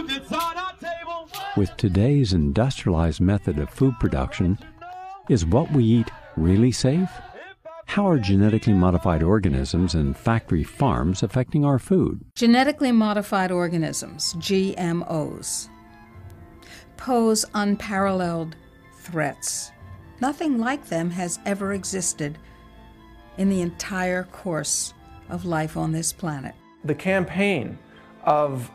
food that's on our table. With today's industrialized method of food production, is what we eat really safe? How are genetically modified organisms and factory farms affecting our food? Genetically modified organisms, GMOs, pose unparalleled threats. Nothing like them has ever existed in the entire course of life on this planet. The campaign of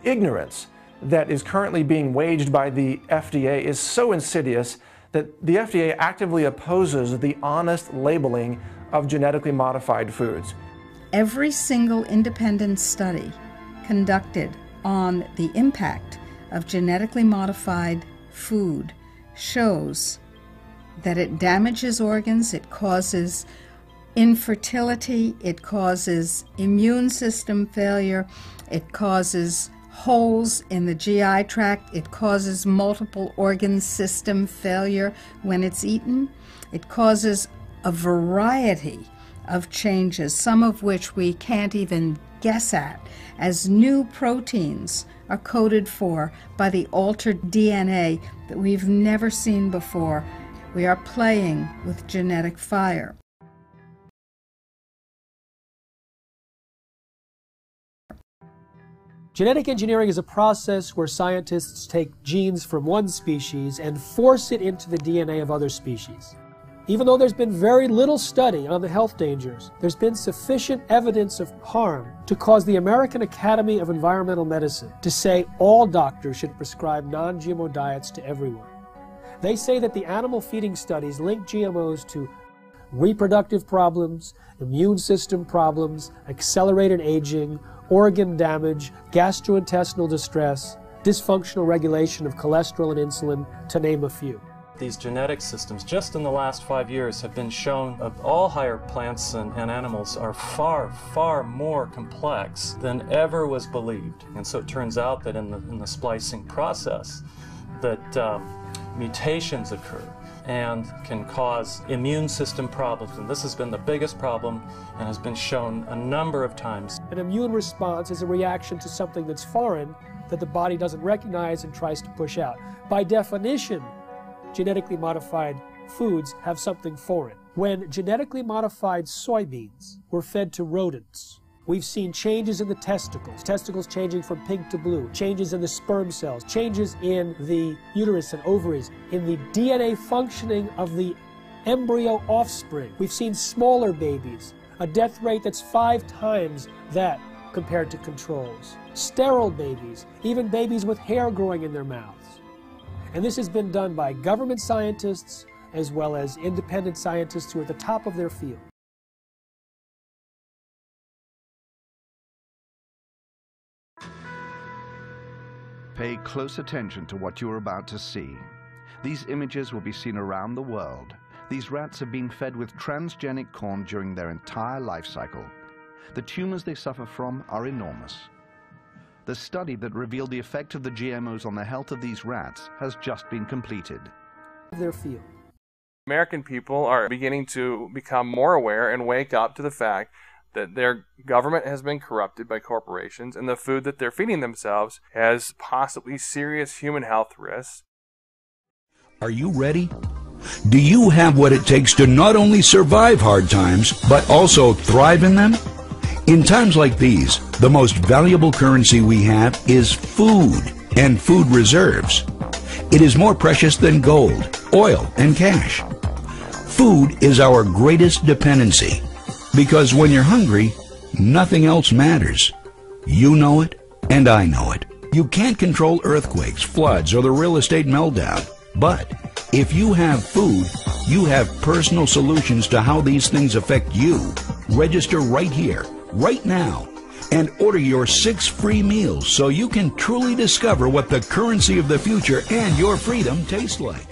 ignorance that is currently being waged by the FDA is so insidious that the FDA actively opposes the honest labeling of genetically modified foods. Every single independent study conducted on the impact of genetically modified food shows that it damages organs, it causes infertility, it causes immune system failure, it causes holes in the GI tract, it causes multiple organ system failure when it's eaten, it causes a variety of changes, some of which we can't even guess at, as new proteins are coded for by the altered DNA that we've never seen before. We are playing with genetic fire. Genetic engineering is a process where scientists take genes from one species and force it into the DNA of other species. Even though there's been very little study on the health dangers, there's been sufficient evidence of harm to cause the American Academy of Environmental Medicine to say all doctors should prescribe non-GMO diets to everyone. They say that the animal feeding studies link GMOs to reproductive problems, immune system problems, accelerated aging, organ damage, gastrointestinal distress, dysfunctional regulation of cholesterol and insulin, to name a few. These genetic systems, just in the last 5 years, have been shown of all higher plants and animals are far, far more complex than ever was believed. And so it turns out that in the splicing process, that mutations occur and can cause immune system problems. And this has been the biggest problem and has been shown a number of times. An immune response is a reaction to something that's foreign that the body doesn't recognize and tries to push out. By definition, genetically modified foods have something foreign. When genetically modified soybeans were fed to rodents, we've seen changes in the testicles changing from pink to blue, changes in the sperm cells, changes in the uterus and ovaries, in the DNA functioning of the embryo offspring. We've seen smaller babies, a death rate that's 5 times that compared to controls. Sterile babies, even babies with hair growing in their mouths. And this has been done by government scientists as well as independent scientists who are at the top of their field. Pay close attention to what you are about to see. These images will be seen around the world. These rats have been fed with transgenic corn during their entire life cycle. The tumors they suffer from are enormous. The study that revealed the effect of the GMOs on the health of these rats has just been completed. Their field. American people are beginning to become more aware and wake up to the fact that their government has been corrupted by corporations and the food that they're feeding themselves has possibly serious human health risks. Are you ready? Do you have what it takes to not only survive hard times, but also thrive in them? In times like these, the most valuable currency we have is food and food reserves. It is more precious than gold, oil, and cash. Food is our greatest dependency, because when you're hungry, nothing else matters. You know it, and I know it. You can't control earthquakes, floods, or the real estate meltdown. But if you have food, you have personal solutions to how these things affect you. Register right here, right now, and order your 6 free meals so you can truly discover what the currency of the future and your freedom taste like.